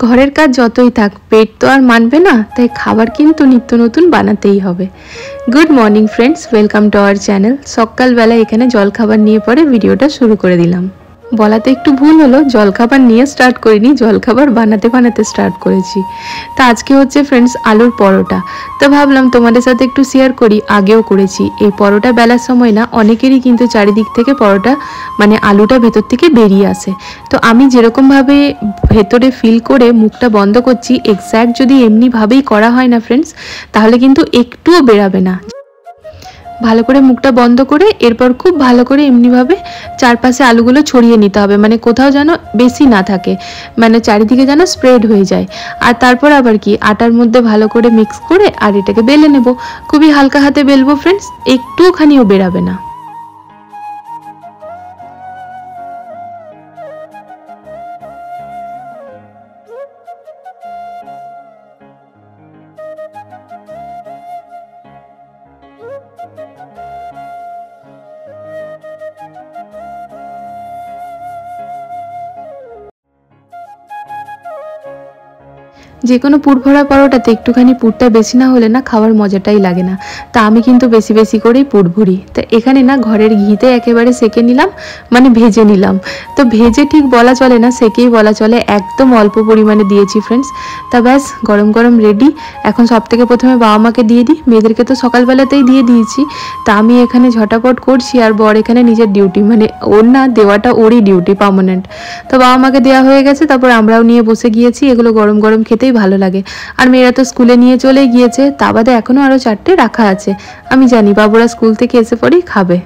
ঘরের কাজ যতই থাক পেট তো আর মানবে না, তাই খাবার কিন্তু নিত্য নতুন বানাতেই হবে। Good morning friends, welcome to our channel. সকালবেলা এখানে জলখাবার নিয়ে পরে ভিডিওটা শুরু করে দিলাম। বলাতে একটু ভুল হলো, জলখাবার নিয়ে স্টার্ট করিনি, জলখাবার বানাতে বানাতে স্টার্ট করেছি। তা আজকে হচ্ছে ফ্রেন্ডস আলুর পরোটা। তো ভাবলাম তোমাদের সাথে একটু শেয়ার করি, আগেও করেছি। এই পরোটা বেলার সময় না অনেকেরই কিন্তু চারিদিক থেকে পরোটা মানে আলুটা ভেতর থেকে বেরিয়ে আসে। তো আমি যেরকমভাবে ভেতরে ফিল করে মুখটা বন্ধ করছি, এক্স্যাক্ট যদি এমনিভাবেই করা হয় না ফ্রেন্ডস, তাহলে কিন্তু একটুও বেরাবে না। ভালো করে মুখটা বন্ধ করে এরপর খুব ভালো করে এমনিভাবে চারপাশে আলুগুলো ছড়িয়ে নিতে হবে, মানে কোথাও যেন বেশি না থাকে, মানে চারিদিকে যেন স্প্রেড হয়ে যায়। আর তারপর আবার কি আটার মধ্যে ভালো করে মিক্স করে আর এটাকে বেলে নেব। খুবই হালকা হাতে বেলবো ফ্রেন্ডস, একটুখানিও বেরাবে না। যে কোনো পুর ভরা পরোটাতে একটুখানি পুরটা বেশি না হলে না খাওয়ার মজাটাই লাগে না। তা আমি কিন্তু বেশি বেশি করেই পুর ভরি। তা এখানে না ঘরের ঘিতে একেবারে সেকে নিলাম, মানে ভেজে নিলাম। তো ভেজে ঠিক বলা চলে না, সেকেই বলা চলে, একদম অল্প পরিমাণে দিয়েছি ফ্রেন্ডস। তা ব্যাস গরম গরম রেডি। এখন সব থেকে প্রথমে বাবা মাকে দিয়ে দিই, মেয়েদেরকে তো সকালবেলাতেই দিয়ে দিয়েছি। তা আমি এখানে ঝটাপট করছি আর বর এখানে নিজের ডিউটি, মানে ওর না দেওয়াটা ওরই ডিউটি পার্মানেন্ট। তো বাবা মাকে দেওয়া হয়ে গেছে, তারপর আমরাও নিয়ে বসে গিয়েছি। এগুলো গরম গরম খেতেই ভালো লাগে। আর মেয়েরা তো স্কুলে নিয়ে চলে গিয়েছে, তা বাদে এখনো আরো 4টে রাখা আছে। আমি জানি বাবুরা স্কুল থেকে এসে পরেই খাবে।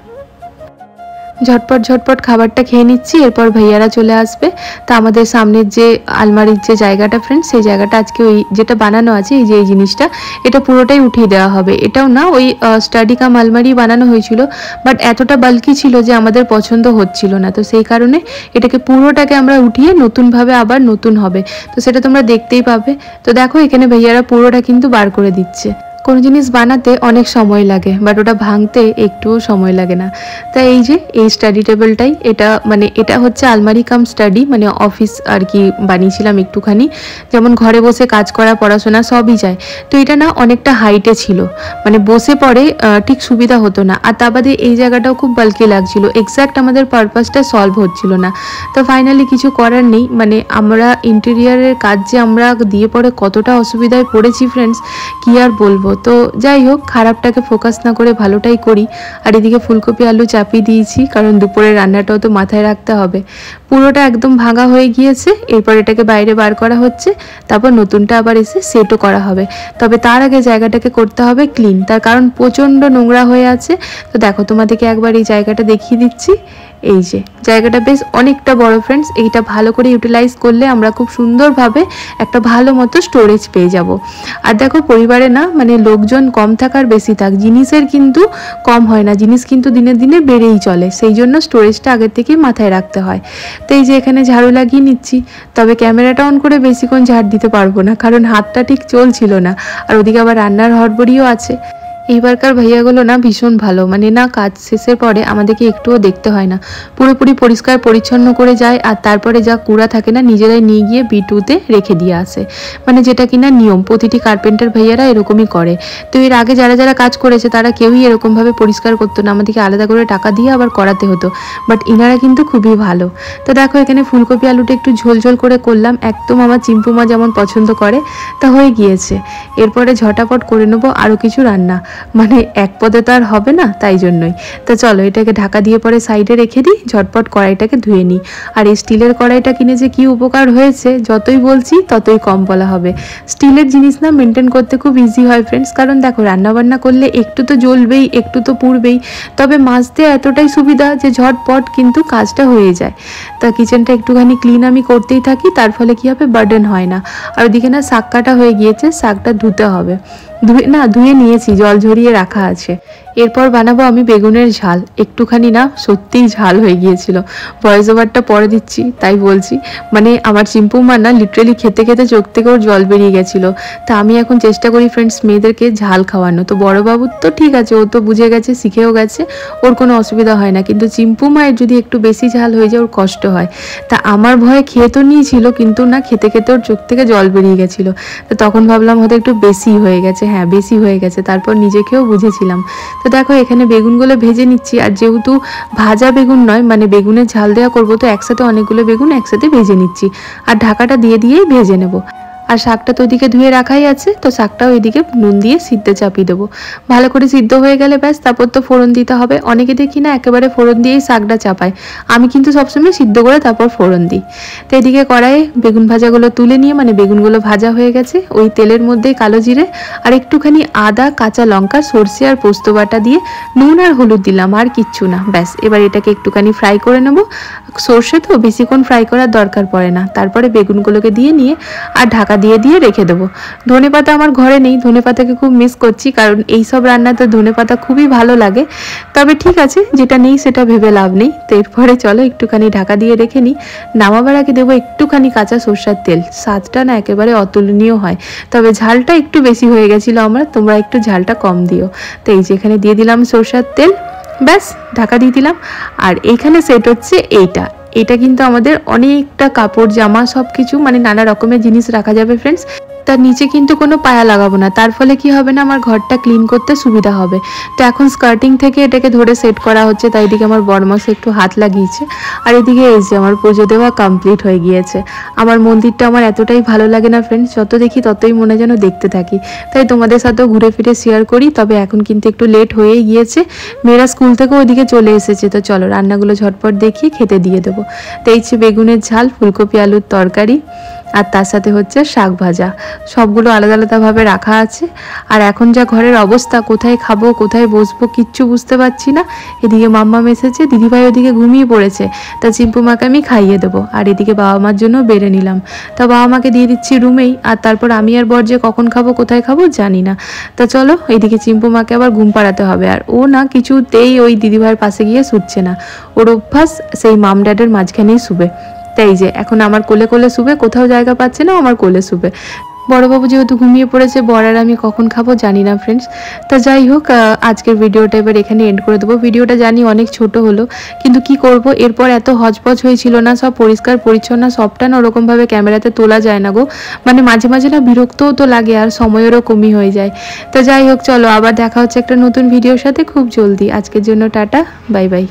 ঝটপট ঝটপট খাবারটা খেয়ে নিচ্ছি, এরপর ভাইয়ারা চলে আসবে। তা আমাদের সামনের যে আলমারির যে জায়গাটা ফ্রেন্ডস, সেই জায়গাটা আজকে ওই যেটা বানানো আছে, এই যে এই জিনিসটা, এটা পুরোটাই উঠিয়ে দেওয়া হবে। এটাও না ওই স্টাডি কাম আলমারি বানানো হয়েছিল, বাট এতটা বাল্কি ছিল যে আমাদের পছন্দ হচ্ছিল না। তো সেই কারণে এটাকে পুরোটাকে আমরা উঠিয়ে নতুনভাবে আবার নতুন হবে, তো সেটা তোমরা দেখতেই পাবে। তো দেখো এখানে ভাইয়ারা পুরোটা কিন্তু বার করে দিচ্ছে। কোনো জিনিস বানাতে অনেক সময় লাগে, বাট ওটা ভাঙতে একটুও সময় লাগে না। তাই এই যে এই স্টাডি টেবিলটাই, এটা মানে এটা হচ্ছে আলমারি কাম স্টাডি, মানে অফিস আর কি বানিয়েছিলাম একটুখানি, যেমন ঘরে বসে কাজ করা পড়াশোনা সবই যায়। তো এটা না অনেকটা হাইটে ছিল, মানে বসে পড়ে ঠিক সুবিধা হতো না। আর তা বাদে এই জায়গাটাও খুব বাল্কি লাগছিল, এক্স্যাক্ট আমাদের পারপাসটা সলভ হচ্ছিল না। তো ফাইনালি কিছু করার নেই, মানে আমরা ইন্টেরিয়ারের কাজ যে আমরা দিয়ে পরে কতটা অসুবিধায় পড়েছি ফ্রেন্ডস, কি আর বলবো। তো যাই হোক, খারাপটাকে ফোকাস না করে ভালোটাই করি। আর এদিকে ফুলকপি আলু চাপিয়ে দিয়েছি, কারণ দুপুরের রান্নাটাও তো মাথায় রাখতে হবে। পুরোটা একদম ভাঙা হয়ে গিয়েছে, এরপর এটাকে বাইরে বার করা হচ্ছে, তারপর নতুনটা আবার এসে সেটও করা হবে। তবে তার আগে জায়গাটাকে করতে হবে ক্লিন, তার কারণ প্রচণ্ড নোংরা হয়ে আছে। তো দেখো তোমাদেরকে একবার এই জায়গাটা দেখিয়ে দিচ্ছি। এই যে জায়গাটা বেশ অনেকটা বড় ফ্রেন্ডস, এইটা ভালো করে ইউটিলাইজ করলে আমরা খুব সুন্দরভাবে একটা ভালো মতো স্টোরেজ পেয়ে যাব। আর দেখো পরিবারে না মানে লোকজন কম থাকার বেশি থাক, জিনিসের কিন্তু কম হয় না, জিনিস কিন্তু দিনে দিনে বেড়েই চলে। সেই জন্য স্টোরেজটা আগের থেকেই মাথায় রাখতে হয়। তো এই যে এখানে ঝাড়ু লাগিয়ে নিচ্ছি, তবে ক্যামেরাটা অন করে বেশিক্ষণ ঝাড় দিতে পারবো না, কারণ হাতটা ঠিক চলছিল না। আর ওদিকে আবার রান্নার হড়বড়িও আছে। এইবারকার ভাইয়াগুলো না ভীষণ ভালো, মানে না কাজ শেষের পরে আমাদেরকে একটুও দেখতে হয় না, পুরোপুরি পরিষ্কার পরিচ্ছন্ন করে যায়। আর তারপরে যা কুড়া থাকে না নিজেরাই নিয়ে গিয়ে বিটুতে রেখে দিয়ে আসে, মানে যেটা কিনা নিয়ম, প্রতিটি কার্পেন্টার ভাইয়ারা এরকমই করে। তো এর আগে যারা যারা কাজ করেছে তারা কেউই এরকমভাবে পরিষ্কার করতো না, আমাদেরকে আলাদা করে টাকা দিয়ে আবার করাতে হতো, বাট ইনারা কিন্তু খুবই ভালো। তো দেখো এখানে ফুলকপি আলুটা একটু ঝোল ঝোল করে করলাম, একদম আমার চিম্পুমা যেমন পছন্দ করে। তা হয়ে গিয়েছে, এরপরে ঝটাপট করে নেবো আরও কিছু রান্না, মানে এক পদে তো আর হবে না, তাই জন্যই। তো চলো এটাকে ঢাকা দিয়ে পরে সাইডে রেখে দিই, ঝটপট কড়াইটাকে ধুয়ে নিই। আর এই স্টিলের কড়াইটা কিনে যে কি উপকার হয়েছে যতই বলছি ততই কম বলা হবে। স্টিলের জিনিস না মেনটেন করতে খুব ইজি হয় ফ্রেন্ডস, কারণ দেখো রান্নাবান্না করলে একটু তো জ্বলবেই, একটু তো পুড়বেই, তবে মাজতে এতটাই সুবিধা যে ঝটপট কিন্তু কাজটা হয়ে যায়। তা কিচেনটা একটুখানি ক্লিন আমি করতেই থাকি, তার ফলে কি হবে বার্ডেন হয় না। আর ওদিকে না শাক কাটা হয়ে গিয়েছে, শাকটা ধুতে হবে। ধুয়ে নিয়েছি, জল ঝরিয়ে রাখা আছে। এরপর বানাবো আমি বেগুনের ঝাল। একটুখানি না সত্যিই ঝাল হয়ে গিয়েছিল, ভয়েস ওভারটা পরে দিচ্ছি তাই বলছি। মানে আমার চিম্পু মা না লিটারেলি খেতে খেতে চোখ থেকে ওর জল বেরিয়ে গেছিলো। তা আমি এখন চেষ্টা করি ফ্রেন্ডস মেয়েদেরকে ঝাল খাওয়ানো। তো বড় বাবুর তো ঠিক আছে, ও তো বুঝে গেছে, শিখেও গেছে, ওর কোনো অসুবিধা হয় না, কিন্তু চিম্পু মায়ের যদি একটু বেশি ঝাল হয়ে যায় ওর কষ্ট হয়। তা আমার ভয়ে খেয়ে তো নিয়েছিল, কিন্তু না খেতে খেতে ওর চোখ থেকে জল বেরিয়ে গেছিলো। তো তখন ভাবলাম হয়তো একটু বেশি হয়ে গেছে, হ্যাঁ বেশি হয়ে গেছে। তারপর নিজেকেও বুঝেছিলাম। তো দেখো এখানে বেগুনগুলো ভেজে নিচ্ছি, আর যেহেতু ভাজা বেগুন নয়, মানে বেগুনের ঝাল দেওয়া করবো, তো একসাথে অনেকগুলো বেগুন একসাথে ভেজে নিচ্ছি, আর ঢাকাটা দিয়েই ভেজে নেব। আর শাকটা তো ওদিকে ধুয়ে রাখাই আছে, তো শাকটাও এদিকে নুন দিয়ে সিদ্ধ চাপিয়ে দেবো। ভালো করে সিদ্ধ হয়ে গেলে ব্যাস, তারপর তো ফোড়ন দিতে হবে। অনেকে দেখি না একেবারে ফোড়ন দিয়েই শাকটা চাপায়, আমি কিন্তু সবসময় সিদ্ধ করে তারপর ফোড়ন দিই। তো এদিকে কড়াইয়ে বেগুন ভাজাগুলো তুলে নিয়ে, মানে বেগুনগুলো ভাজা হয়ে গেছে, ওই তেলের মধ্যেই কালো জিরে আর একটুখানি আদা, কাঁচা লঙ্কা, সর্ষে আর পোস্ত বাটা দিয়ে নুন আর হলুদ দিলাম, আর কিচ্ছু না। ব্যাস এবার এটাকে একটুখানি ফ্রাই করে নেব। সর্ষে তো বেশিক্ষণ ফ্রাই করার দরকার পড়ে না। তারপরে বেগুনগুলোকে দিয়ে নিয়ে আর ঢাকা দিয়ে রেখে দেবো। ধনেপাতা আমার ঘরে নেই, ধনেপাতাকে খুব মিস করছি, কারণ এইসব রান্নাতে ধনেপাতা খুবই ভালো লাগে। তবে ঠিক আছে, যেটা নেই সেটা ভেবে লাভ নেই। তো এরপরে চলো একটুখানি ঢাকা দিয়ে রেখে নিই। নামাবার আগে দেবো একটুখানি কাঁচা সরষের তেল, স্বাদটা না একেবারে অতুলনীয় হয়। তবে ঝালটা একটু বেশি হয়ে গেছিলো আমার, তোমরা একটু ঝালটা কম দিও। তো এই যে এখানে দিয়ে দিলাম সরষের তেল, ব্যাস ঢাকা দিয়ে দিলাম। আর এইখানে সেট হচ্ছে এটা কিন্তু আমাদের অনেকটা কাপড় জামা সব কিছু, মানে নানা রকমের জিনিস রাখা যাবে ফ্রেন্ডস। তার নিচে কিন্তু কোনো পায়া লাগাবো না, তার ফলে কি হবে না, আমার ঘরটা ক্লিন করতে সুবিধা হবে। তো এখন স্কার্টিং থেকে এটাকে ধরে সেট করা হচ্ছে, তাই এদিকে আমার বড়মাসে একটু হাত লাগিয়েছে। আর এদিকে এই যে আমার পুজো দেওয়া কমপ্লিট হয়ে গিয়েছে। আমার মন্দিরটা আমার এতটাই ভালো লাগে না ফ্রেন্ডস, যত দেখি ততই মনে যেন দেখতে থাকি। তাই তোমাদের সাথেও ঘুরে ফিরে শেয়ার করি। তবে এখন কিন্তু একটু লেট হয়েই গিয়েছে, মেয়েরা স্কুল থেকেও ওইদিকে চলে এসেছে। তো চলো রান্নাগুলো ঝটপট দেখিয়ে খেতে দিয়ে দেবো। তো এই যে বেগুনের ঝাল, ফুলকপি আলুর তরকারি, আর তার সাথে হচ্ছে শাক ভাজা, সবগুলো আলাদা আলাদাভাবে রাখা আছে। আর এখন যা ঘরের অবস্থা, কোথায় খাবো কোথায় বসবো কিচ্ছু বুঝতে পারছি না। এদিকে মাম্মাম এসেছে, দিদিভাই ওদিকে ঘুমিয়ে পড়েছে, তা চিম্পু মাকে আমি খাইয়ে দেবো। আর এদিকে বাবা মার জন্য বেড়ে নিলাম, তা বাবা মাকে দিয়ে দিচ্ছি রুমেই। আর তারপর আমি আর বর যে কখন খাবো কোথায় খাবো জানি না। তা চলো এইদিকে চিম্পু মাকে আবার ঘুম পাড়াতে হবে। আর ও না কিছুতেই ওই দিদিভাইয়ের পাশে গিয়ে শুচ্ছে না, ওর অভ্যাস সেই মাম ড্যাডের মাঝখানেই শুবে। তাই যে এখন আমার কোলে কোলে শুবে, কোথাও জায়গা পাচ্ছে না, আমার কোলে শুবে। বড়বাবু যেহেতু ঘুমিয়ে পড়েছে, বর আর আমি কখন খাবো জানি না ফ্রেন্ডস। তা যাই হোক, আজকের ভিডিওটা এবার এখানে এন্ড করে দেবো। ভিডিওটা জানি অনেক ছোট হলো, কিন্তু কি করব, এরপর এত হজপজ হয়েছিল না, সব পরিষ্কার পরিচ্ছন্ন, সবটা না ওরকমভাবে ক্যামেরাতে তোলা যায় না গো। মানে মাঝে মাঝে না বিরক্তও তো লাগে, আর সময়েরও কমই হয়ে যায়। তো যাই হোক চলো, আবার দেখা হচ্ছে একটা নতুন ভিডিওর সাথে খুব জলদি। আজকের জন্য টাটা, বাই বাই।